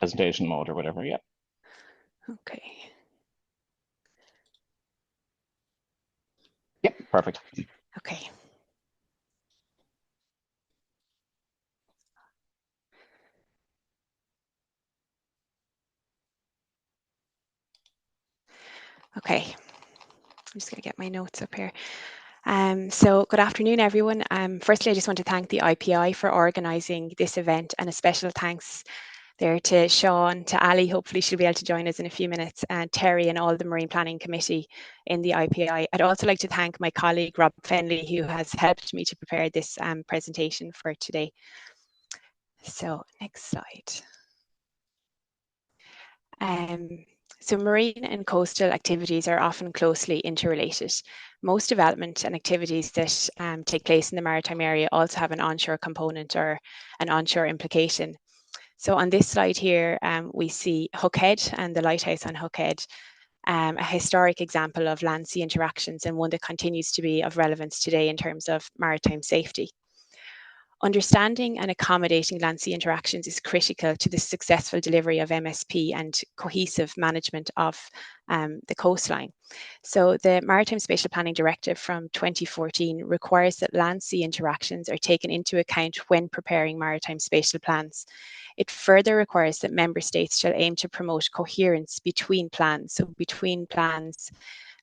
presentation mode or whatever. Yeah. Okay. Yep, perfect. Okay. Okay. I'm just going to get my notes up here. So good afternoon, everyone. Firstly, I just want to thank the IPI for organising this event, and a special thanks there to Sean, to Ali, hopefully she'll be able to join us in a few minutes, and Terry and all the Marine Planning Committee in the IPI. I'd also like to thank my colleague Rob Fenley, who has helped me to prepare this presentation for today. So next slide. So marine and coastal activities are often closely interrelated. Most development and activities that take place in the maritime area also have an onshore component or an onshore implication. So on this slide here, we see Hookhead and the lighthouse on Hookhead, a historic example of land-sea interactions, and one that continues to be of relevance today in terms of maritime safety. Understanding and accommodating land-sea interactions is critical to the successful delivery of MSP and cohesive management of the coastline. So the Maritime Spatial Planning Directive from 2014 requires that land-sea interactions are taken into account when preparing maritime spatial plans. It further requires that member states shall aim to promote coherence between plans, so between plans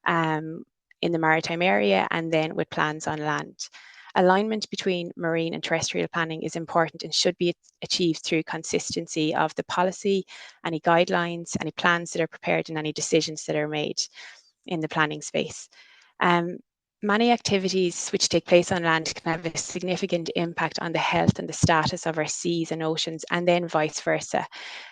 in the maritime area and then with plans on land. Alignment between marine and terrestrial planning is important and should be achieved through consistency of the policy, any guidelines, any plans that are prepared, and any decisions that are made in the planning space. Many activities which take place on land can have a significant impact on the health and the status of our seas and oceans, and then vice versa.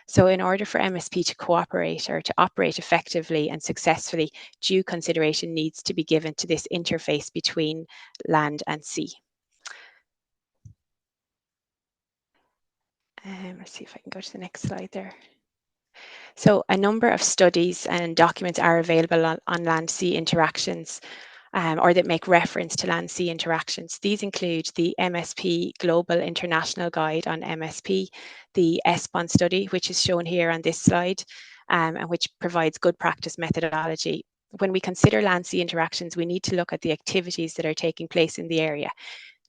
So in order for MSP to cooperate or to operate effectively and successfully, due consideration needs to be given to this interface between land and sea. Let's see if I can go to the next slide there. So a number of studies and documents are available on land-sea interactions, or that make reference to land-sea interactions. These include the MSP Global International Guide on MSP, the ESPON study, which is shown here on this slide, and which provides good practice methodology. When we consider land-sea interactions, we need to look at the activities that are taking place in the area.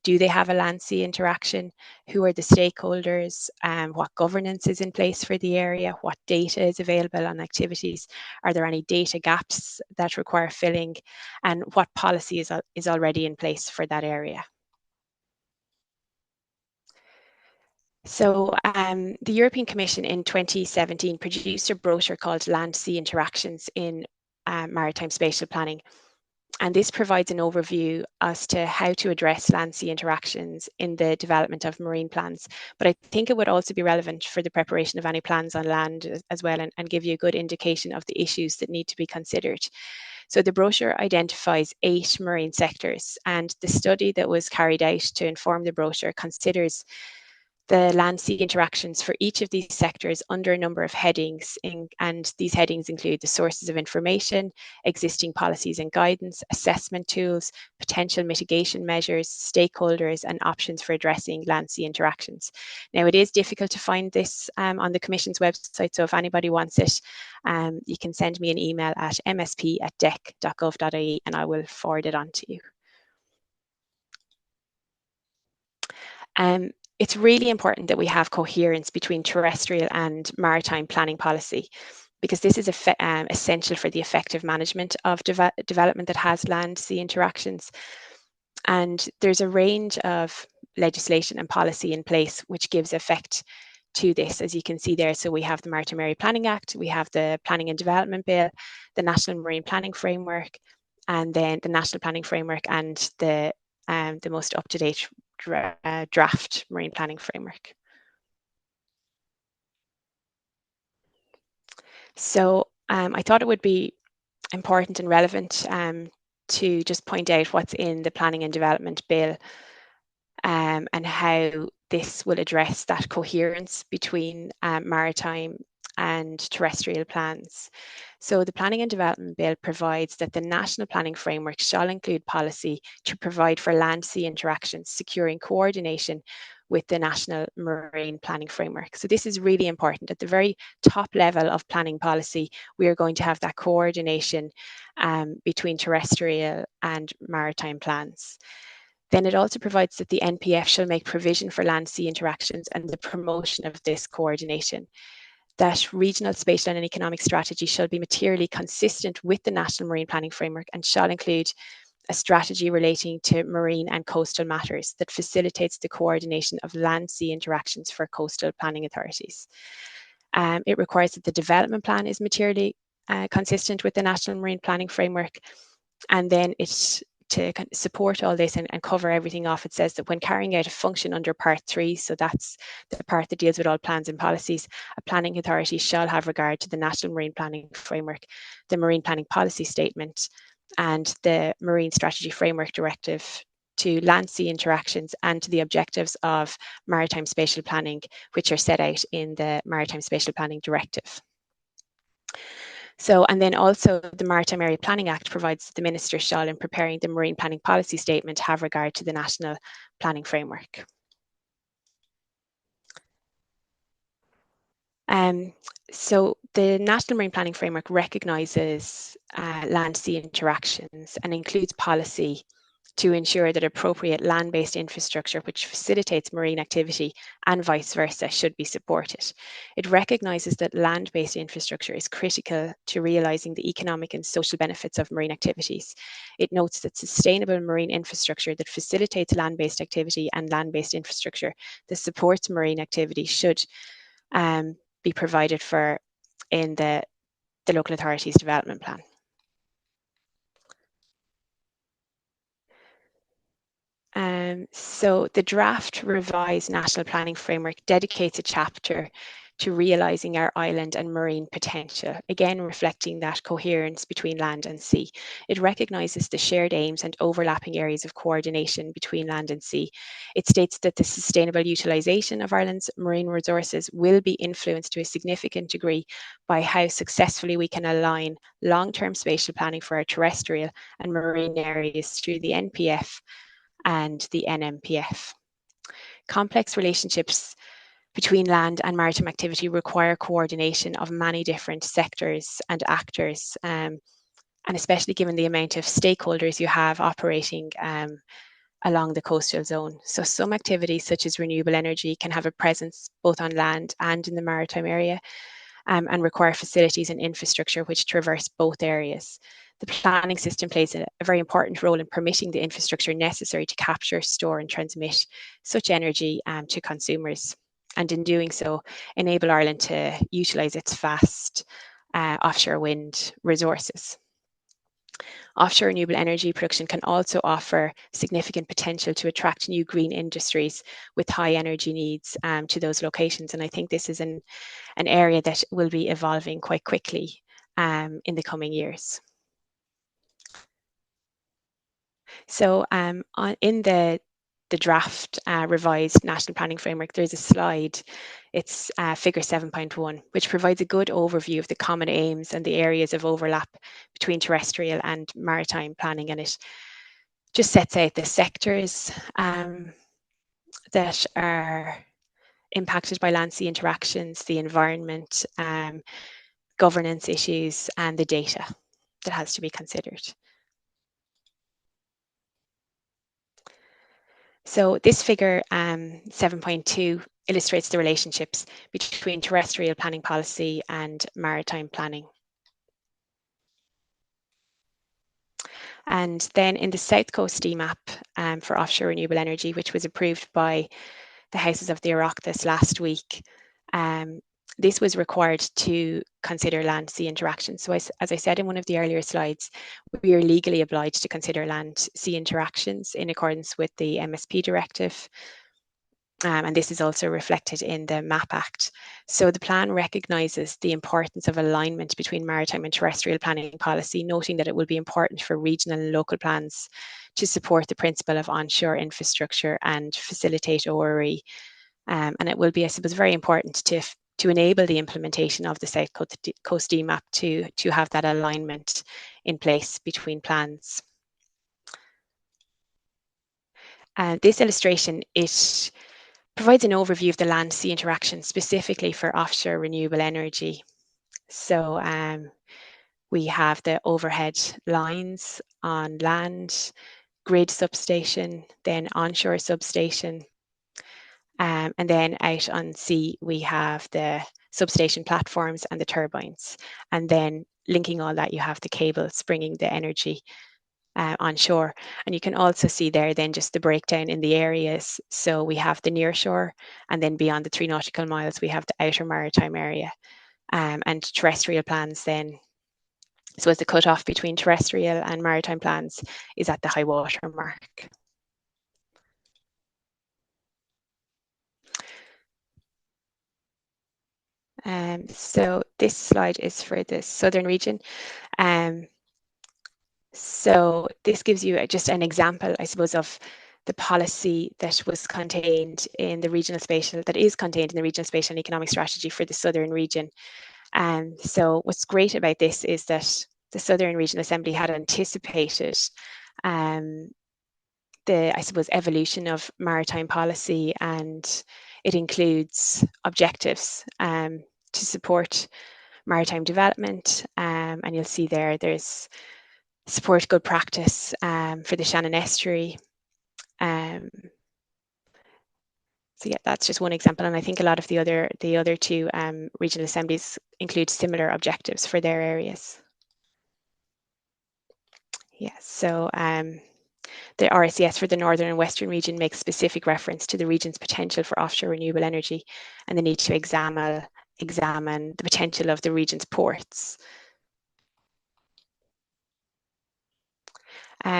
Do they have a land-sea interaction? Who are the stakeholders? What governance is in place for the area? What data is available on activities? Are there any data gaps that require filling? And what policy is already in place for that area? So the European Commission in 2017 produced a brochure called Land-Sea Interactions in Maritime Spatial Planning. And this provides an overview as to how to address land-sea interactions in the development of marine plans. But I think it would also be relevant for the preparation of any plans on land as well, and give you a good indication of the issues that need to be considered. So the brochure identifies 8 marine sectors, and the study that was carried out to inform the brochure considers the land-sea interactions for each of these sectors under a number of headings, and these headings include the sources of information, existing policies and guidance, assessment tools, potential mitigation measures, stakeholders, and options for addressing land-sea interactions. Now, it is difficult to find this on the Commission's website, so if anybody wants it, you can send me an email at msp@dec.gov.ie and I will forward it on to you. It's really important that we have coherence between terrestrial and maritime planning policy, because this is essential for the effective management of development that has land-sea interactions. And there's a range of legislation and policy in place which gives effect to this, as you can see there. So we have the Maritime Area Planning Act, we have the Planning and Development Bill, the National Marine Planning Framework, and then the National Planning Framework and the most up-to-date draft Marine Planning Framework. So I thought it would be important and relevant to just point out what's in the Planning and Development Bill, and how this will address that coherence between maritime and terrestrial plans. So the Planning and Development Bill provides that the National Planning Framework shall include policy to provide for land-sea interactions, securing coordination with the National Marine Planning Framework. So this is really important. At the very top level of planning policy, we are going to have that coordination between terrestrial and maritime plans. Then it also provides that the NPF shall make provision for land-sea interactions and the promotion of this coordination. That regional spatial and economic strategy shall be materially consistent with the National Marine Planning Framework and shall include a strategy relating to marine and coastal matters that facilitates the coordination of land-sea interactions for coastal planning authorities. It requires that the development plan is materially consistent with the National Marine Planning Framework, and then it's to support all this and cover everything off. It says that when carrying out a function under Part 3, so that's the part that deals with all plans and policies, a planning authority shall have regard to the National Marine Planning Framework, the Marine Planning Policy Statement, and the Marine Strategy Framework Directive, to land-sea interactions and to the objectives of maritime spatial planning, which are set out in the Maritime Spatial Planning Directive. So, and then also the Maritime Area Planning Act provides that the Minister shall, in preparing the Marine Planning Policy Statement, have regard to the National Planning Framework. So the National Marine Planning Framework recognises land-sea interactions and includes policy to ensure that appropriate land-based infrastructure which facilitates marine activity and vice versa should be supported. It recognises that land-based infrastructure is critical to realising the economic and social benefits of marine activities. It notes that sustainable marine infrastructure that facilitates land-based activity and land-based infrastructure that supports marine activity should be provided for in the local authority's development plan. So the draft revised National Planning Framework dedicates a chapter to realising our island and marine potential, again reflecting that coherence between land and sea. It recognises the shared aims and overlapping areas of coordination between land and sea. It states that the sustainable utilisation of Ireland's marine resources will be influenced to a significant degree by how successfully we can align long-term spatial planning for our terrestrial and marine areas through the NPF and the NMPF. Complex relationships between land and maritime activity require coordination of many different sectors and actors, and especially given the amount of stakeholders you have operating along the coastal zone. So some activities such as renewable energy can have a presence both on land and in the maritime area, and require facilities and infrastructure which traverse both areas. The planning system plays a very important role in permitting the infrastructure necessary to capture, store and transmit such energy to consumers, and in doing so enable Ireland to utilise its vast offshore wind resources. Offshore renewable energy production can also offer significant potential to attract new green industries with high energy needs to those locations, and I think this is an area that will be evolving quite quickly in the coming years. So in the draft revised National Planning Framework, there's a slide, it's figure 7.1, which provides a good overview of the common aims and the areas of overlap between terrestrial and maritime planning, and it just sets out the sectors that are impacted by land-sea interactions, the environment, governance issues, and the data that has to be considered. So this figure 7.2 illustrates the relationships between terrestrial planning policy and maritime planning. And then in the South Coast DMAP for offshore renewable energy, which was approved by the Houses of the Oireachtas last week, this was required to consider land-sea interactions. So as I said in one of the earlier slides, we are legally obliged to consider land-sea interactions in accordance with the MSP directive. And this is also reflected in the MAP Act. So the plan recognises the importance of alignment between maritime and terrestrial planning policy, noting that it will be important for regional and local plans to support the principle of onshore infrastructure and facilitate ORE. And it will be, I suppose, very important to enable the implementation of the South Coast DMAP to have that alignment in place between plans. This illustration, it provides an overview of the land-sea interaction specifically for offshore renewable energy. So we have the overhead lines on land, grid substation, then onshore substation. And then out on sea, we have the substation platforms and the turbines. And then linking all that, you have the cables bringing the energy onshore. And you can also see there then just the breakdown in the areas. So we have the near shore, and then beyond the 3 nautical miles, we have the outer maritime area. And terrestrial plans then. So as the cutoff between terrestrial and maritime plans is at the high water mark. So this slide is for the southern region. So this gives you just an example, I suppose, of the policy that was contained in the regional spatial, that is contained in the regional spatial and economic strategy for the southern region. So what's great about this is that the Southern Regional Assembly had anticipated the, I suppose, evolution of maritime policy, and it includes objectives to support maritime development. And you'll see there's support good practice for the Shannon Estuary. So yeah, that's just one example, and I think a lot of the other two regional assemblies include similar objectives for their areas. Yeah, so the RSES for the Northern and Western region makes specific reference to the region's potential for offshore renewable energy and the need to examine the potential of the region's ports.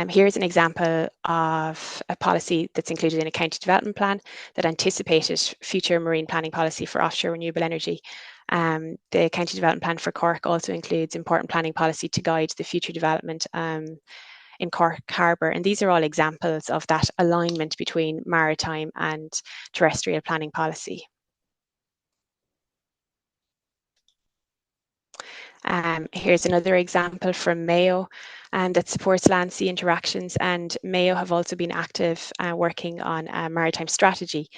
Here's an example of a policy that's included in a county development plan that anticipated future marine planning policy for offshore renewable energy. The county development plan for Cork also includes important planning policy to guide the future development in Cork Harbour. And these are all examples of that alignment between maritime and terrestrial planning policy. Here's another example from Mayo that supports land-sea interactions, and Mayo have also been active working on a maritime strategy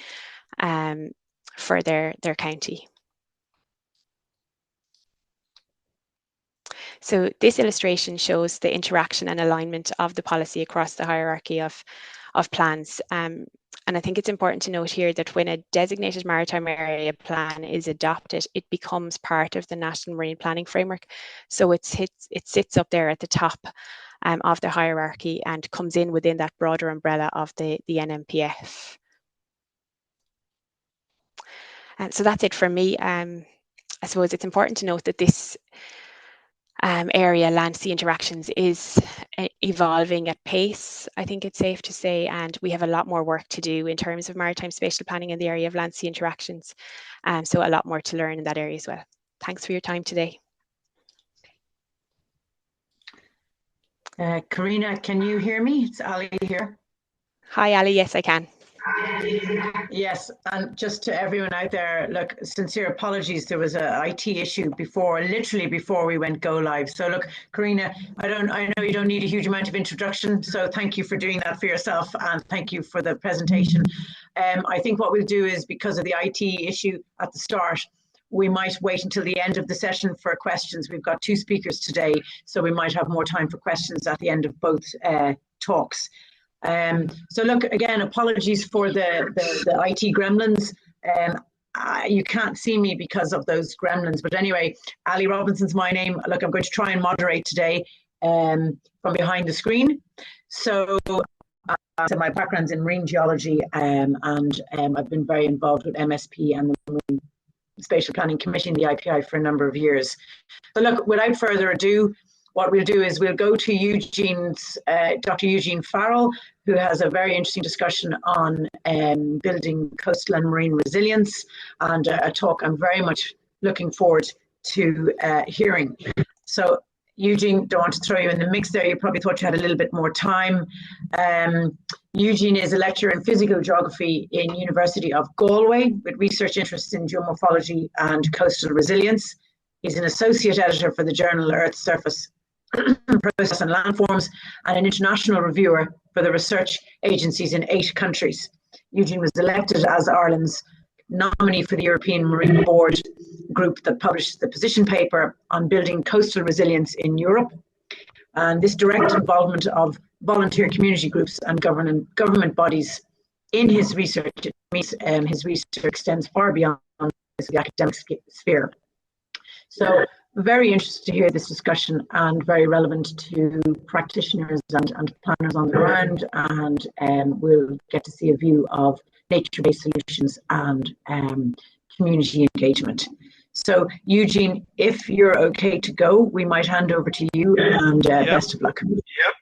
for their county. So this illustration shows the interaction and alignment of the policy across the hierarchy of plans. And I think it's important to note here that when a designated maritime area plan is adopted, it becomes part of the National Marine Planning Framework. So it sits up there at the top of the hierarchy and comes in within that broader umbrella of the NMPF. And so that's it for me. I suppose it's important to note that this area, land-sea interactions, is evolving at pace, I think it's safe to say, and we have a lot more work to do in terms of maritime spatial planning in the area of land-sea interactions. So a lot more to learn in that area as well. Thanks for your time today. Karina, can you hear me? It's Ali here. Hi, Ali. Yes, I can. Yes, and just to everyone out there, look, sincere apologies. There was a IT issue literally before we went go live. So look, Karina, I know you don't need a huge amount of introduction, so thank you for doing that for yourself, and thank you for the presentation. I think what we'll do is, because of the IT issue at the start, we might wait until the end of the session for questions. We've got 2 speakers today, so we might have more time for questions at the end of both talks. So look, again, apologies for the IT gremlins. You can't see me because of those gremlins, but anyway, Ali Robinson's my name. Look, I'm going to try and moderate today from behind the screen. So my background's in marine geology, and I've been very involved with MSP and the Marine Spatial Planning Committee in the IPI for a number of years. So look, without further ado, what we'll do is we'll go to Dr. Eugene Farrell, who has a very interesting discussion on building coastal and marine resilience, and a talk I'm very much looking forward to hearing. So Eugene, don't want to throw you in the mix there. You probably thought you had a little bit more time. Eugene is a lecturer in physical geography in University of Galway with research interests in geomorphology and coastal resilience. He's an associate editor for the journal Earth Surface Process and Landforms, and an international reviewer for the research agencies in 8 countries. Eugene was elected as Ireland's nominee for the European Marine Board group that published the position paper on building coastal resilience in Europe. And this direct involvement of volunteer community groups and government bodies in his research, his research extends far beyond the academic sphere. So very interested to hear this discussion, and very relevant to practitioners and planners on the ground, and we'll get to see a view of nature-based solutions and community engagement. So Eugene, if you're okay to go, we might hand over to you, and best of luck. Yep.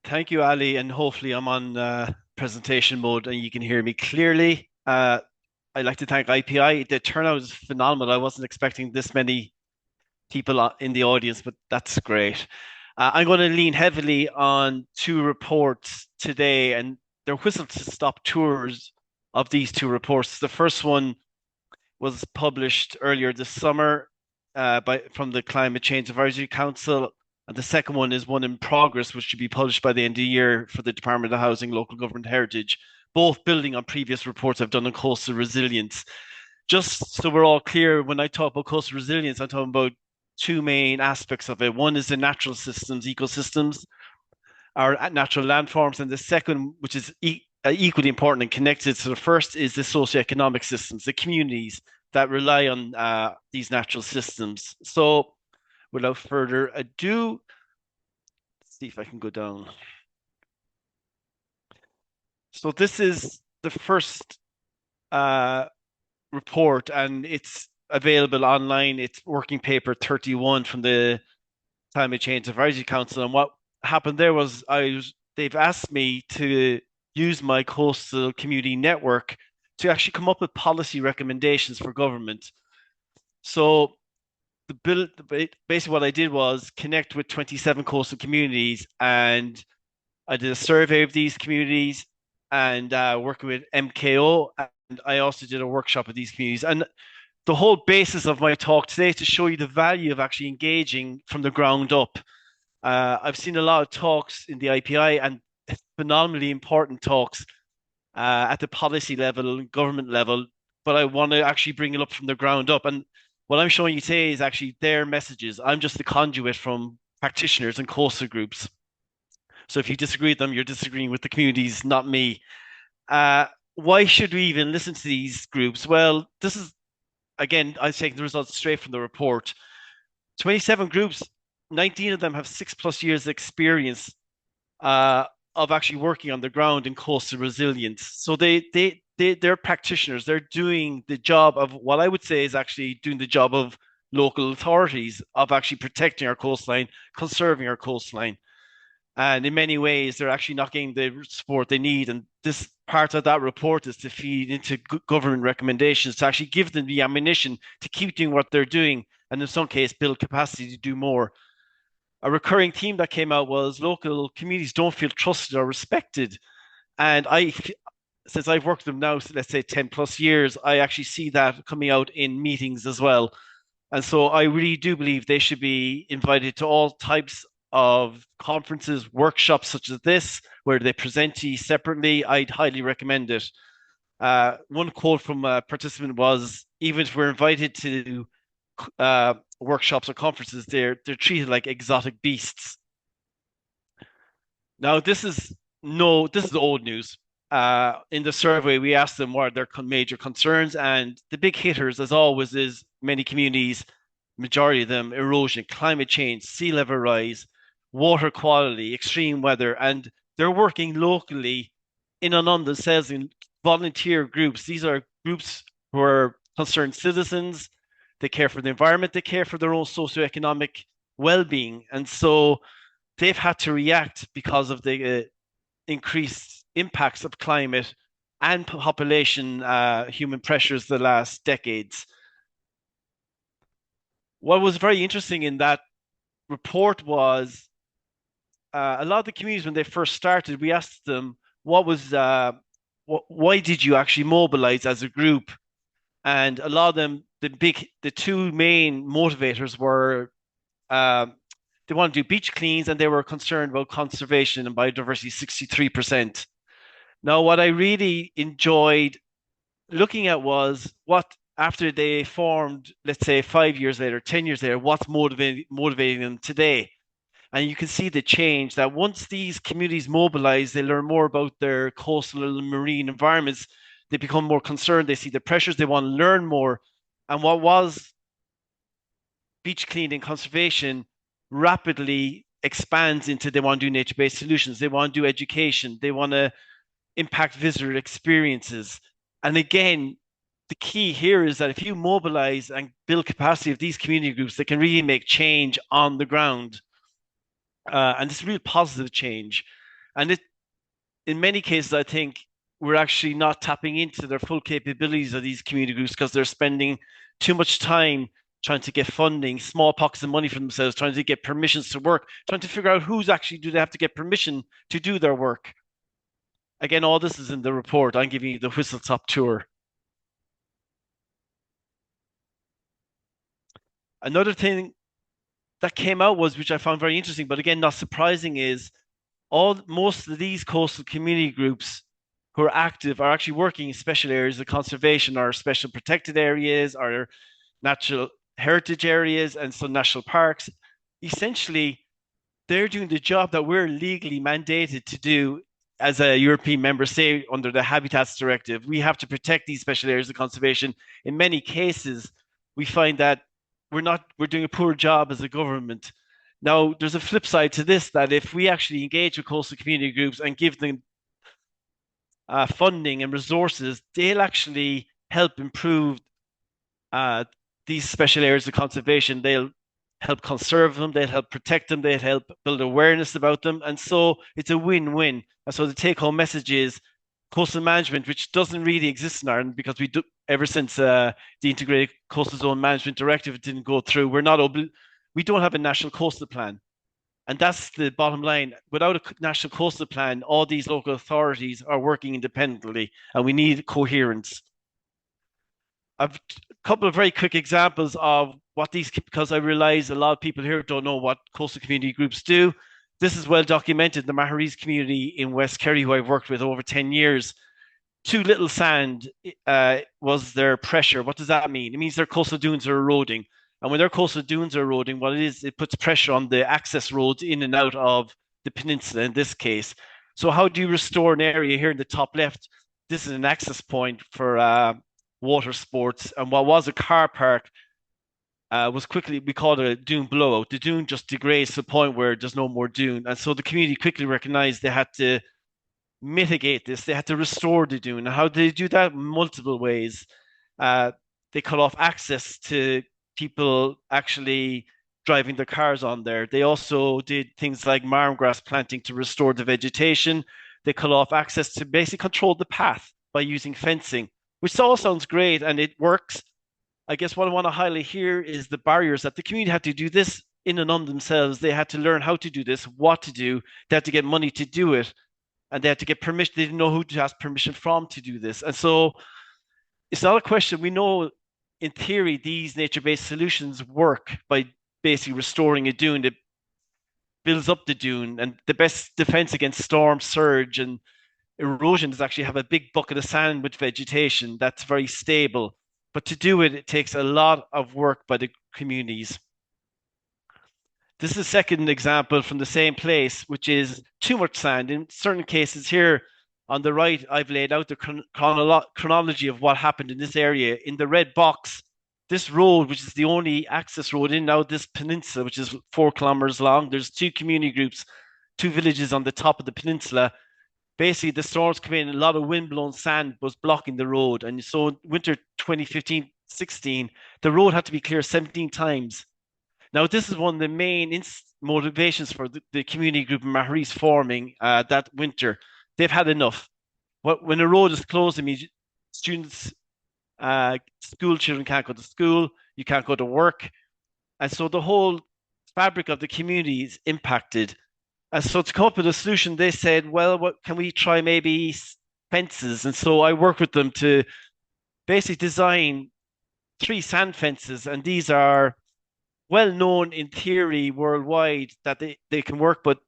Thank you, Ali, and hopefully I'm on presentation mode and you can hear me clearly. I'd like to thank IPI. The turnout is phenomenal. I wasn't expecting this many people in the audience, but that's great. I'm going to lean heavily on two reports today, and they're whistle-to-stop tours of these two reports. The first one was published earlier this summer from the Climate Change Advisory Council, and the second one is one in progress, which should be published by the end of the year for the Department of Housing, Local Government Heritage, both building on previous reports I've done on coastal resilience. Just so we're all clear, when I talk about coastal resilience, I'm talking about two main aspects of it. One is the natural systems, ecosystems, our natural landforms, and the second, which is equally important and connected to the first, is the socioeconomic systems, the communities that rely on these natural systems. So without further ado, let's see if I can go down. So this is the first report, and it's available online. It's working paper 31 from the Climate Change Advisory Council. And what happened there was they've asked me to use my coastal community network to actually come up with policy recommendations for government. So basically what I did was connect with 27 coastal communities, and I did a survey of these communities and working with MKO, and I also did a workshop with these communities. And the whole basis of my talk today is to show you the value of actually engaging from the ground up. I've seen a lot of talks in the IPI, and phenomenally important talks at the policy level, government level, but I want to actually bring it up from the ground up. And what I'm showing you today is actually their messages. I'm just the conduit from practitioners and coastal groups. So if you disagree with them, you're disagreeing with the communities, not me. Why should we even listen to these groups? Well, this is, again, I'm taking the results straight from the report. 27 groups, 19 of them have 6+ years experience of actually working on the ground in coastal resilience. So they're practitioners. They're doing the job of what I would say is actually doing the job of local authorities, of actually protecting our coastline, conserving our coastline. And in many ways, they're actually not getting the support they need. And this part of that report is to feed into government recommendations to actually give them the ammunition to keep doing what they're doing, and in some cases, build capacity to do more. A recurring theme that came out was local communities don't feel trusted or respected. And since I've worked with them now, let's say 10+ years, I actually see that coming out in meetings as well. And so I really do believe they should be invited to all types of conferences, workshops such as this, where they present to you separately. I'd highly recommend it. One quote from a participant was, even if we're invited to workshops or conferences, they're treated like exotic beasts. Now, this is old news. In the survey, we asked them what are their major concerns, and the big hitters, as always, is many communities, majority of them, erosion, climate change, sea level rise, water quality, extreme weather, and they're working locally in and on themselves in volunteer groups. These are groups who are concerned citizens. They care for the environment. They care for their own socioeconomic well-being. And so they've had to react because of the increased impacts of climate and population human pressures the last decades. What was very interesting in that report was a lot of the communities, when they first started, we asked them, why did you actually mobilize as a group? And a lot of them, the two main motivators were they want to do beach cleans, and they were concerned about conservation and biodiversity, 63%. Now, what I really enjoyed looking at was what after they formed, let's say 5 years later, 10 years later, what's motivating them today. And you can see the change that once these communities mobilize, they learn more about their coastal and marine environments. They become more concerned. They see the pressures. They want to learn more. And what was beach cleaning conservation rapidly expands into they want to do nature-based solutions. They want to do education. They want to impact visitor experiences. And again, the key here is that if you mobilize and build capacity of these community groups, they can really make change on the ground. And it's real positive change. And in many cases, I think we're actually not tapping into their full capabilities of these community groups because they're spending too much time trying to get funding, small pockets of money for themselves, trying to get permissions to work, trying to figure out who's actually do they have to get permission to do their work. Again, all this is in the report. I'm giving you the whistle-stop tour. Another thing that came out was, which I found very interesting, but again, not surprising, is most of these coastal community groups who are active are actually working in special areas of conservation or special protected areas or natural heritage areas and some national parks. Essentially, they're doing the job that we're legally mandated to do as a European member state under the Habitats Directive. We have to protect these special areas of conservation. In many cases, we find that we're doing a poor job as a government. Now, there's a flip side to this, that if we actually engage with coastal community groups and give them funding and resources, they'll actually help improve these special areas of conservation. They'll help conserve them, they'll help protect them, they'll help build awareness about them. And so it's a win-win. And so the take-home message is coastal management, which doesn't really exist in Ireland because we do, ever since the Integrated Coastal Zone Management Directive didn't go through, we don't have a national coastal plan. And that's the bottom line. Without a national coastal plan, all these local authorities are working independently, and we need coherence. I've a couple of very quick examples of what these, because I realize a lot of people here don't know what coastal community groups do. This is well documented. The Maharees community in West Kerry, who I've worked with over 10 years, too little sand was their pressure. What does that mean? It means their coastal dunes are eroding. And when their coastal dunes are eroding, what it is, it puts pressure on the access roads in and out of the peninsula in this case. So how do you restore an area here in the top left? This is an access point for water sports. And what was a car park was quickly, we called it a dune blowout. The dune just degrades to the point where there's no more dune. And so the community quickly recognized they had to mitigate this. They had to restore the dune. And how did they do that? Multiple ways. They cut off access to people actually driving their cars on there. They also did things like marram grass planting to restore the vegetation. They cut off access to basically control the path by using fencing, which all sounds great and it works. I guess what I want to highlight here is the barriers that the community had to do this in and on themselves. They had to learn how to do this, what to do. They had to get money to do it. And they had to get permission. They didn't know who to ask permission from to do this. And so it's not a question. We know in theory, these nature-based solutions work by basically restoring a dune that builds up the dune. And the best defense against storm surge and erosion is actually have a big bucket of sand with vegetation that's very stable. But to do it, it takes a lot of work by the communities. This is a second example from the same place, which is too much sand. In certain cases here on the right, I've laid out the chronology of what happened in this area. In the red box, this road, which is the only access road in and out this peninsula, which is 4 kilometers long, there's 2 community groups, 2 villages on the top of the peninsula. Basically, the storms came in, a lot of wind-blown sand was blocking the road. And so winter 2015-16, the road had to be cleared 17 times. Now, this is one of the main motivations for the community group in Maharees forming that winter. They've had enough. When a road is closed, it means students, school children can't go to school, you can't go to work. And so the whole fabric of the community is impacted. And so to come up with a solution, they said, well, what can we try maybe fences? And so I worked with them to basically design 3 sand fences. And these are well known in theory worldwide that they can work, but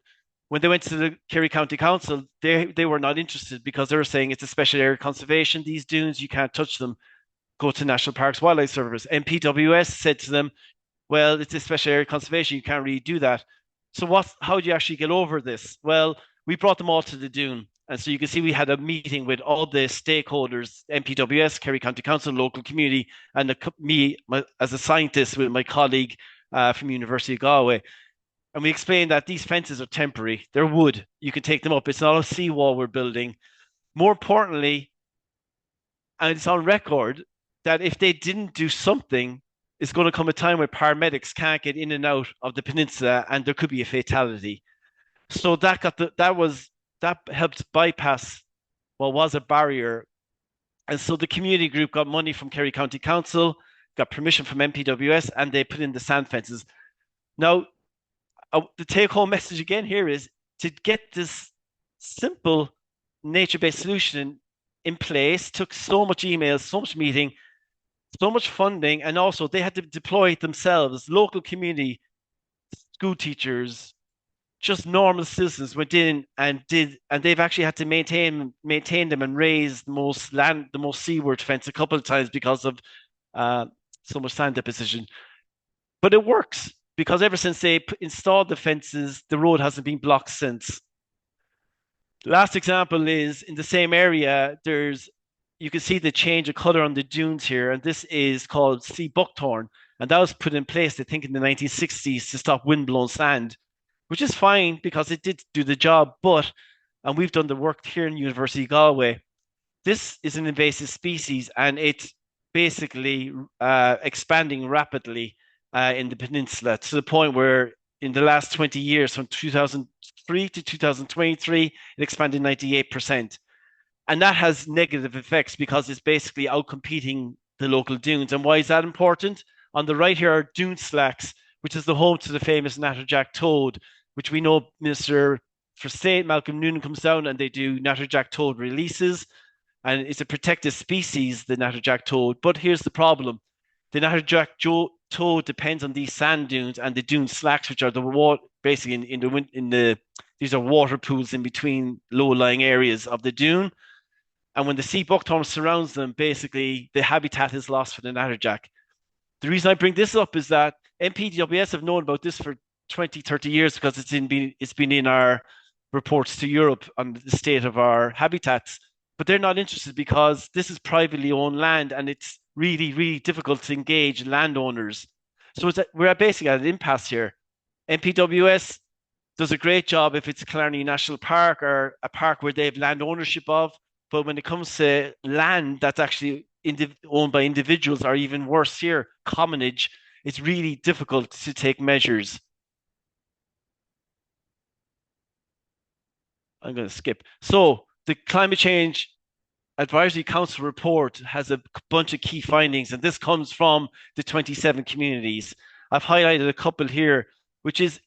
When they went to the Kerry County Council, they were not interested because they were saying it's a special area conservation. These dunes, you can't touch them. Go to National Parks Wildlife Service. MPWS said to them, well, it's a special area conservation. You can't really do that. So how do you actually get over this? Well, we brought them all to the dune. And so you can see we had a meeting with all the stakeholders, MPWS, Kerry County Council, local community, and as a scientist with my colleague from University of Galway. And we explained that these fences are temporary. They're wood. You can take them up. It's not a seawall we're building. More importantly, and it's on record, that if they didn't do something, it's going to come a time where paramedics can't get in and out of the peninsula and there could be a fatality. So that helped bypass what was a barrier. And so the community group got money from Kerry County Council, got permission from MPWS, and they put in the sand fences. Now, the take-home message again here is to get this simple nature-based solution in place took so much emails, so much meeting, so much funding, and also they had to deploy it themselves. Local community, school teachers, just normal citizens went in and they've actually had to maintain them and raise the most seaward fence a couple of times because of so much sand deposition. But it works because ever since they installed the fences, the road hasn't been blocked since. The last example is in the same area. You can see the change of color on the dunes here, and this is called sea buckthorn, and that was put in place, I think, in the 1960s to stop windblown sand, which is fine because it did do the job. And we've done the work here in University of Galway. This is an invasive species, and it's basically expanding rapidly in the peninsula to the point where in the last 20 years, from 2003 to 2023, it expanded 98%. And that has negative effects because it's basically outcompeting the local dunes. And why is that important? On the right here are dune slacks, which is the home to the famous natterjack toad, which we know Minister for State, Malcolm Noonan, comes down and they do natterjack toad releases. And it's a protected species, the natterjack toad. But here's the problem. The natterjack toad depends on these sand dunes and the dune slacks, which are the water, basically these are water pools in between low-lying areas of the dune. And when the sea buckthorn surrounds them, basically the habitat is lost for the natterjack. The reason I bring this up is that MPWS have known about this for 20, 30 years because it's been in our reports to Europe on the state of our habitats. But they're not interested because this is privately owned land and it's really, really difficult to engage landowners. So we're basically at an impasse here. MPWS does a great job if it's Killarney National Park or a park where they have land ownership of. But when it comes to land that's actually owned by individuals, or even worse here, commonage, it's really difficult to take measures. I'm going to skip. So the Climate Change Advisory Council report has a bunch of key findings, and this comes from the 27 communities. I've highlighted a couple here, which is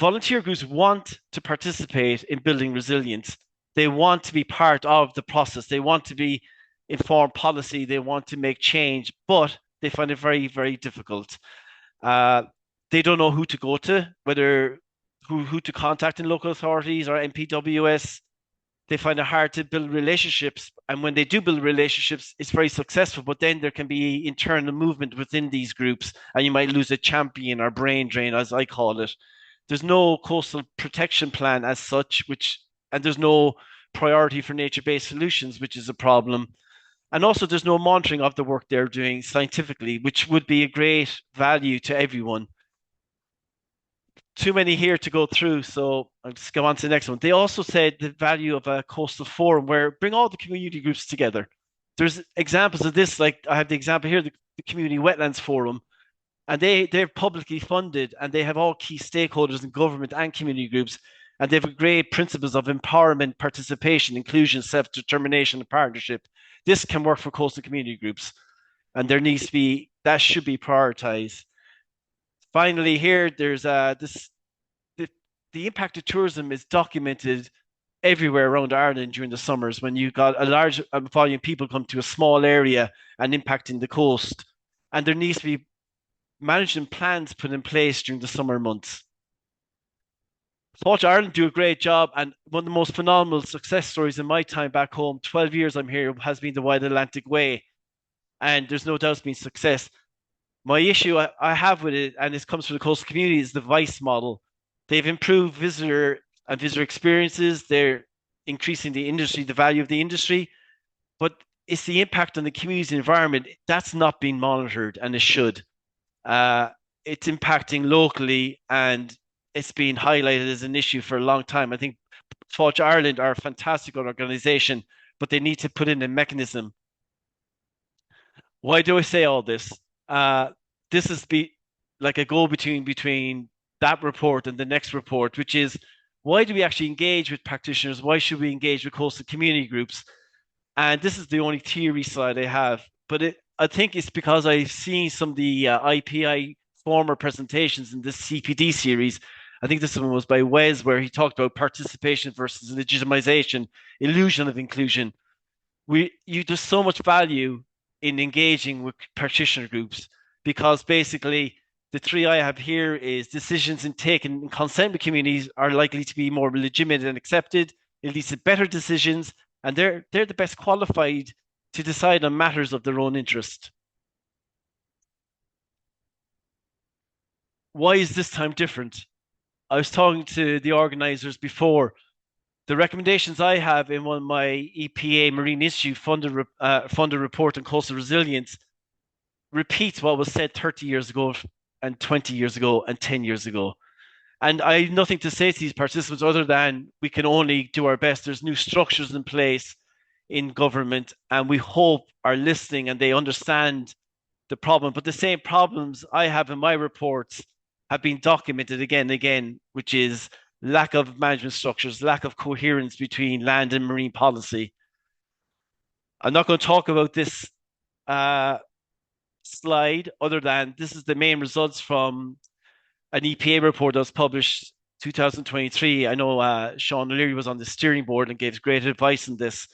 volunteer groups want to participate in building resilience. They want to be part of the process. They want to be informed policy. They want to make change, but they find it very, very difficult. They don't know who to go to, who to contact in local authorities or MPWS. They find it hard to build relationships. And when they do build relationships, it's very successful, but then there can be internal movement within these groups and you might lose a champion or brain drain, as I call it. There's no coastal protection plan as such, and there's no priority for nature-based solutions, which is a problem. And also there's no monitoring of the work they're doing scientifically, which would be a great value to everyone. Too many here to go through, so I'll just go on to the next one. They also said the value of a coastal forum where bring all the community groups together. There's examples of this, like I have the example here, the Community Wetlands Forum, and they're publicly funded and they have all key stakeholders in government and community groups, and they have great principles of empowerment, participation, inclusion, self-determination, and partnership. This can work for coastal community groups, and that should be prioritized. Finally, here there's the impact of tourism is documented everywhere around Ireland during the summers when you've got a large volume of people come to a small area and impacting the coast. And there needs to be management plans put in place during the summer months. Spatial Ireland do a great job, and one of the most phenomenal success stories in my time back home, 12 years I'm here, has been the Wide Atlantic Way. And there's no doubt it's been success. My issue I have with it, and this comes from the coastal community, is the VICE model. They've improved visitor experiences. They're increasing the industry, the value of the industry, but it's the impact on the community's environment that's not being monitored, and it should. Uh, it's impacting locally, and it's been highlighted as an issue for a long time. I think Spatial Ireland are a fantastic organization, but they need to put in a mechanism. Why do I say all this? Uh, this is like a go-between between that report and the next report, which is, why do we actually engage with practitioners? Why should we engage with coastal community groups? And this is the only theory slide I have, but I think it's because I've seen some of the IPI former presentations in this CPD series. I think this one was by Wes, where he talked about participation versus legitimization, illusion of inclusion. There's so much value in engaging with practitioner groups, because basically the three I have here is decisions taken in consent with communities are likely to be more legitimate and accepted. It leads to better decisions, and they're the best qualified to decide on matters of their own interest. Why is this time different? I was talking to the organizers before. The recommendations I have in one of my EPA Marine Institute funded report on coastal resilience repeats what was said 30 years ago and 20 years ago and 10 years ago. And I have nothing to say to these participants other than we can only do our best. There's new structures in place in government, and we hope are listening and they understand the problem. But the same problems I have in my reports have been documented again and again, which is lack of management structures, lack of coherence between land and marine policy. I'm not going to talk about this slide other than this is the main results from an EPA report that was published 2023. I know Sean O'Leary was on the steering board and gave great advice on this,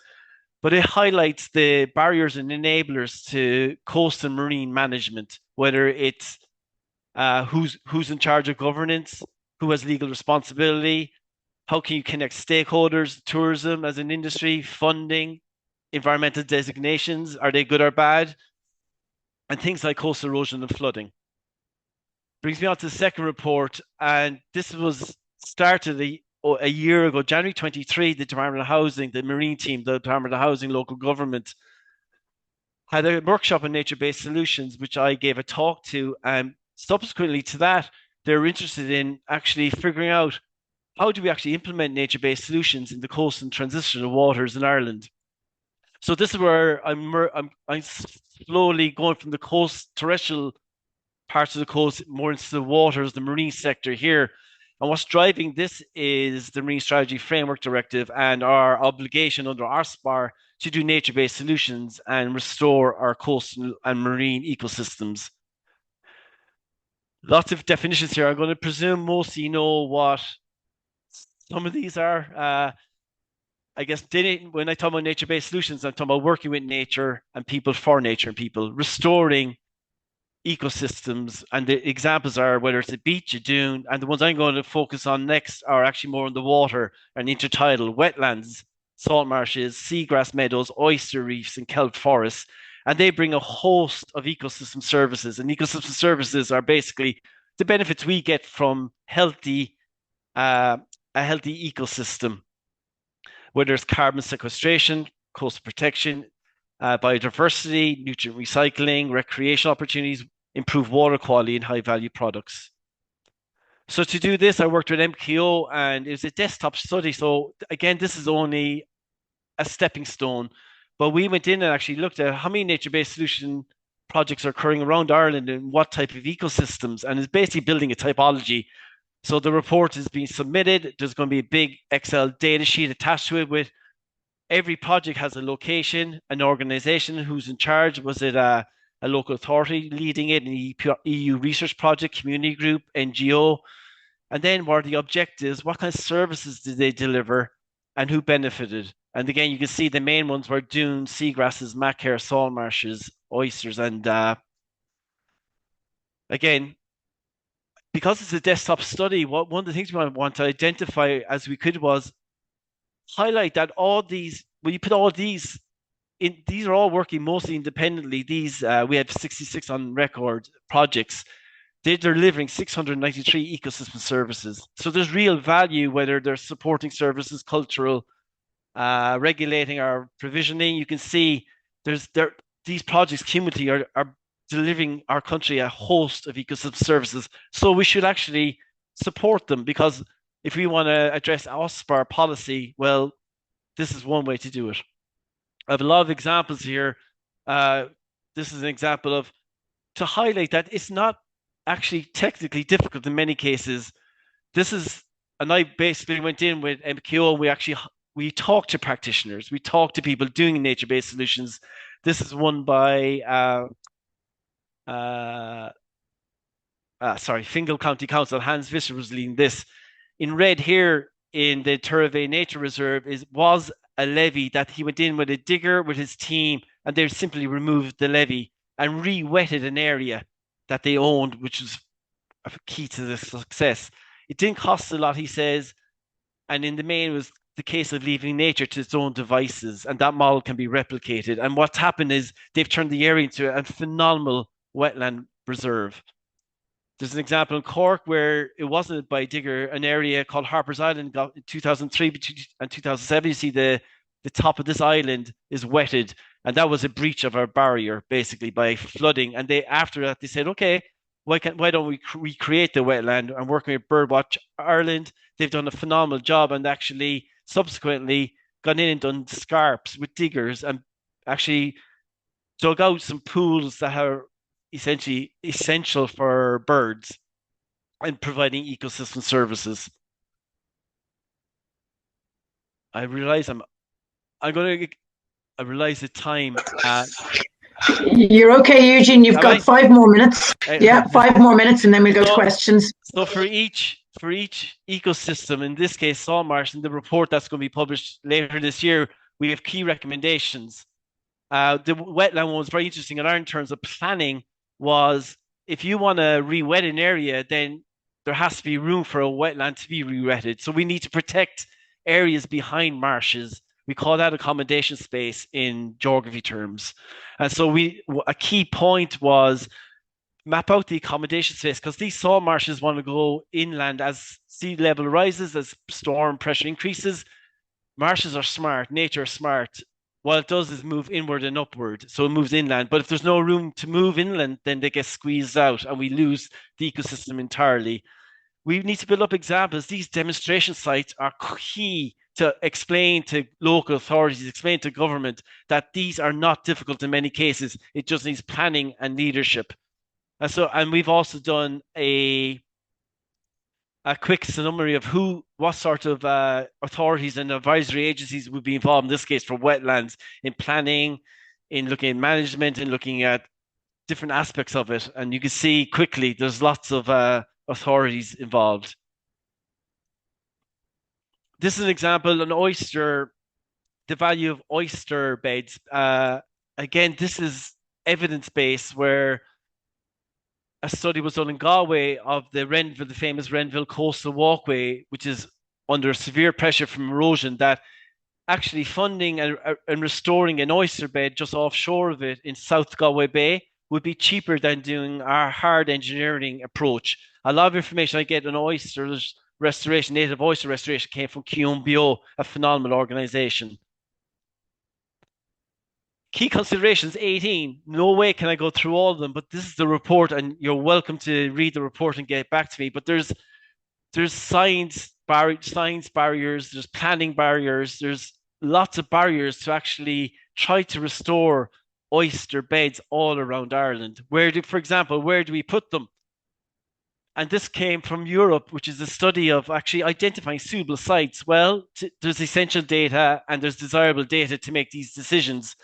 but it highlights the barriers and enablers to coastal marine management, whether it's who's in charge of governance, who has legal responsibility, how can you connect stakeholders, tourism as an industry, funding, environmental designations, are they good or bad, and things like coastal erosion and flooding. Brings me on to the second report, and this was started a year ago, January 23, the Department of Housing, the Marine team, the Department of Housing, local government, had a workshop on nature-based solutions, which I gave a talk to, and subsequently to that, they're interested in actually figuring out how do we actually implement nature-based solutions in the coast and transitional waters in Ireland. So this is where I'm slowly going from the coast, terrestrial parts of the coast, more into the waters, the marine sector here. And what's driving this is the Marine Strategy Framework Directive and our obligation under our SPAR to do nature-based solutions and restore our coastal and marine ecosystems. Lots of definitions here. I'm going to presume most of you know what some of these are. I guess when I talk about nature-based solutions, I'm talking about working with nature and people for nature and people, restoring ecosystems. And the examples are whether it's a beach, a dune, and the ones I'm going to focus on next are actually more on the water and intertidal, wetlands, salt marshes, seagrass meadows, oyster reefs, and kelp forests. And they bring a host of ecosystem services. And ecosystem services are basically the benefits we get from a healthy ecosystem, whether it's carbon sequestration, coastal protection, biodiversity, nutrient recycling, recreational opportunities, improve water quality, and high-value products. So to do this, I worked with MKO, and it was a desktop study. So again, this is only a stepping stone, but we went in and actually looked at how many nature-based solution projects are occurring around Ireland and what type of ecosystems, and it's basically building a typology. So the report is being submitted. There's going to be a big Excel data sheet attached to it with every project has a location, an organization who's in charge. Was it a local authority leading it, an EU research project, community group, NGO? And then what are the objectives? What kind of services did they deliver and who benefited? And again, you can see the main ones were dunes, seagrasses, mackerel, salt marshes, oysters. And again, because it's a desktop study, one of the things we want to identify as we could was highlight that all these, when you put all these in, these are all working mostly independently. These we have 66 on record projects. They're delivering 693 ecosystem services. So there's real value, whether they're supporting services, cultural, regulating or provisioning. You can see these projects cumulatively are delivering our country a host of ecosystem services. So we should actually support them, because if we want to address OSPAR policy, well, this is one way to do it. I have a lot of examples here. This is an example of, to highlight that it's not actually technically difficult in many cases. And I basically went in with MKO. We talked to practitioners. We talked to people doing nature-based solutions. This is one by Fingal County Council. Hans Visser was leading this. In red here in the Turvey Nature Reserve was a levee that he went in with a digger with his team, and they simply removed the levee and re-wetted an area that they owned, which was a key to the success. It didn't cost a lot, he says, and in the main it was the case of leaving nature to its own devices, and that model can be replicated. And what's happened is they've turned the area into a phenomenal wetland reserve. There's an example in Cork where it wasn't by digger, an area called Harper's Island got in 2003 and 2007. You see the top of this island is wetted, and that was a breach of our barrier basically by flooding. And after that they said, okay, why don't we recreate the wetland? And working with Birdwatch Ireland, they've done a phenomenal job, and actually subsequently gone in and done scarps with diggers and actually dug out some pools that are essentially essential for birds and providing ecosystem services. I realize I realize the time. You're okay, Eugene. You've got 5 more minutes. Yeah, 5 more minutes, and then we'll go to questions. So for each ecosystem, in this case, Saltmarsh, in the report that's going to be published later this year, we have key recommendations. The wetland one was very interesting in our terms of planning. Was if you want to re-wet an area, then there has to be room for a wetland to be re-wetted. So we need to protect areas behind marshes. We call that accommodation space in geography terms. And so a key point was map out the accommodation space, because these salt marshes want to go inland as sea level rises, as storm pressure increases. Marshes are smart, nature is smart. What it does is move inward and upward, so it moves inland. But if there's no room to move inland, then they get squeezed out and we lose the ecosystem entirely. We need to build up examples. These demonstration sites are key to explain to local authorities, explain to government that these are not difficult in many cases. It just needs planning and leadership. And we've also done a quick summary of what sort of authorities and advisory agencies would be involved in this case for wetlands, in planning, in looking at management, and looking at different aspects of it. And you can see quickly there's lots of authorities involved. This is an example, the value of oyster beds. Again, this is evidence-based, where a study was done in Galway of the famous Renville Coastal Walkway, which is under severe pressure from erosion, that actually funding and restoring an oyster bed just offshore of it in South Galway Bay would be cheaper than doing our hard engineering approach. A lot of information I get on oysters restoration, native oyster restoration, came from QMBO, a phenomenal organization. Key considerations 18. No way can I go through all of them, but this is the report, and you're welcome to read the report and get back to me. But there's science barriers, there's planning barriers, there's lots of barriers to actually try to restore oyster beds all around Ireland. For example, where do we put them? And this came from Europe, which is a study of actually identifying suitable sites. Well, there's essential data and there's desirable data to make these decisions.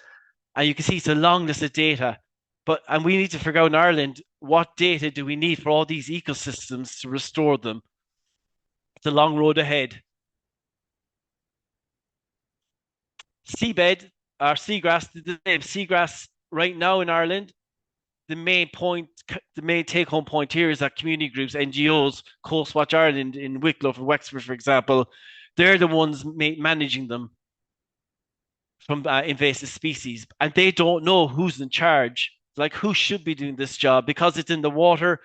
And you can see it's a long list of data. And we need to figure out in Ireland, what data do we need for all these ecosystems to restore them? It's a long road ahead. Seabed, or seagrass, the name seagrass right now in Ireland, the main take-home point here is that community groups, NGOs, Coast Watch Ireland in Wicklow or Wexford, for example, they're the ones managing them from invasive species, and they don't know who's in charge, like who should be doing this job, because it's in the water.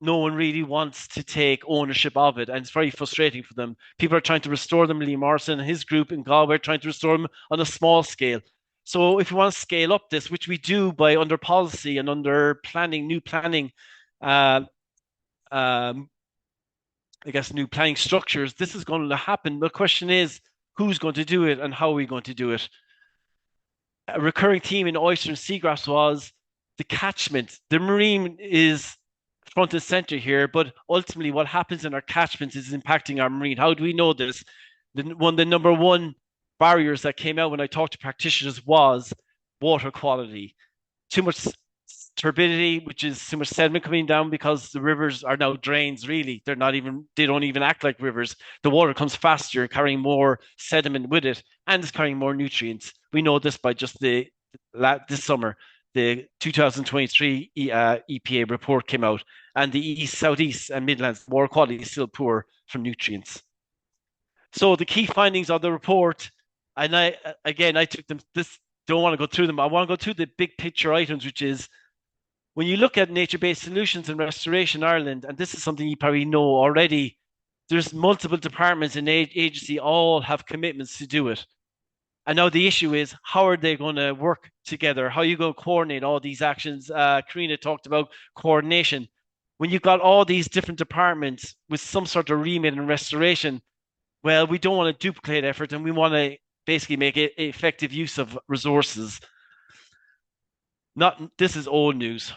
No one really wants to take ownership of it, and it's very frustrating for them. People are trying to restore them. Lee Morrison and his group in Galway are trying to restore them on a small scale. So if we want to scale up this, which we do by under policy and under planning, new planning, uh, um, I guess new planning structures, this is going to happen. The question is, who's going to do it and how are we going to do it? A recurring theme in oyster and seagrass was the catchment. The marine is front and center here, but ultimately what happens in our catchments is impacting our marine. How do we know this? The number one barriers that came out when I talked to practitioners was water quality. Too much turbidity, which is too much sediment coming down because the rivers are now drains, really. They don't even act like rivers. The water comes faster, carrying more sediment with it, and it's carrying more nutrients. We know this by just this summer. The 2023 EPA report came out, and the East, Southeast, and Midlands water quality is still poor from nutrients. So the key findings of the report, and I took them. Don't want to go through them. I want to go through the big picture items, which is when you look at nature-based solutions and restoration Ireland, and this is something you probably know already. There's multiple departments in agency all have commitments to do it. And now the issue is, how are they going to work together? How are you going to coordinate all these actions? Karina talked about coordination. When you've got all these different departments with some sort of remit and restoration, well, we don't want to duplicate effort, and we want to basically make it effective use of resources. This is old news.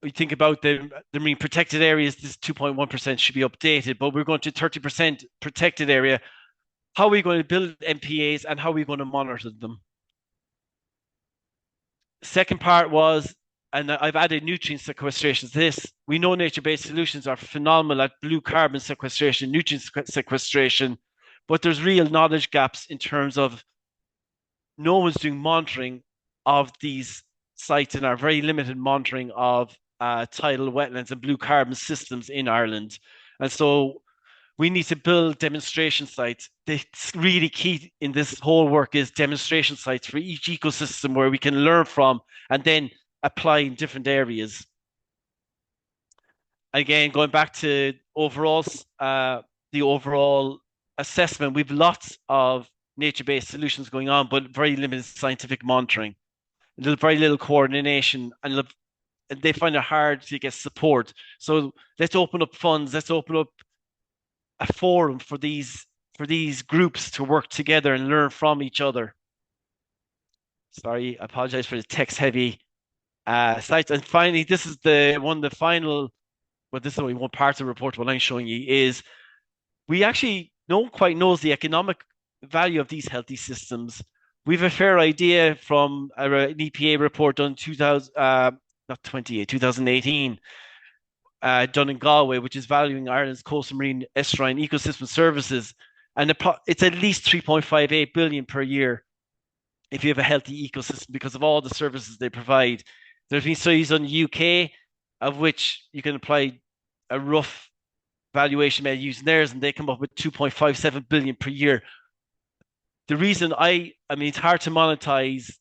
We think about the marine protected areas, this 2.1% should be updated, but we're going to 30% protected area. How are we going to build MPAs and how are we going to monitor them? Second part was, and I've added nutrient sequestration to this. We know nature-based solutions are phenomenal at blue carbon sequestration, nutrient sequestration, but there's real knowledge gaps in terms of no one's doing monitoring of these sites and our very limited monitoring of tidal wetlands and blue carbon systems in Ireland. And so we need to build demonstration sites. The really key in this whole work is demonstration sites for each ecosystem where we can learn from and then apply in different areas. Again, going back to the overall assessment, we've lots of nature-based solutions going on, but very limited scientific monitoring, very little coordination, and they find it hard to get support. So let's open up funds. Let's open up a forum for these groups to work together and learn from each other. Sorry, I apologize for the text-heavy slides. And finally, this is this is only one part of the report. What I'm showing you is we actually don't quite know the economic value of these healthy systems. We have a fair idea from an EPA report done 2018, done in Galway, which is valuing Ireland's coastal marine estuarine ecosystem services. And it's at least 3.58 billion per year if you have a healthy ecosystem because of all the services they provide. There's been studies on the UK of which you can apply a rough valuation method using theirs, and they come up with 2.57 billion per year. The reason it's hard to monetize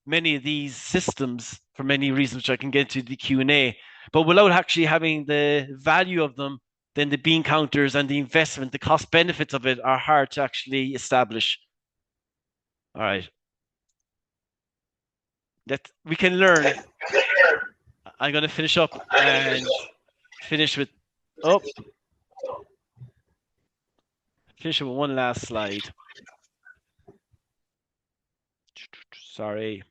many of these systems for many reasons, which I can get into the Q&A, but without actually having the value of them, then the bean counters and the investment, the cost benefits of it are hard to actually establish. All right. That we can learn. I'm going to finish up and finish with one last slide. Sorry.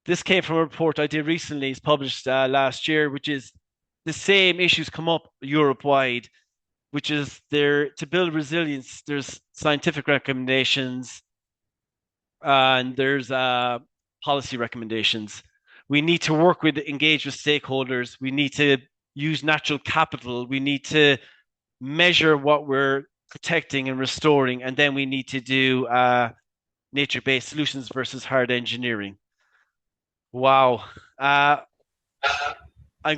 This came from a report I did recently. It's published last year, which is the same issues come up Europe-wide, which is to build resilience, there's scientific recommendations and there's policy recommendations. We need to engage with stakeholders. We need to use natural capital. We need to measure what we're protecting and restoring. And then we need to do nature-based solutions versus hard engineering. Wow. Uh,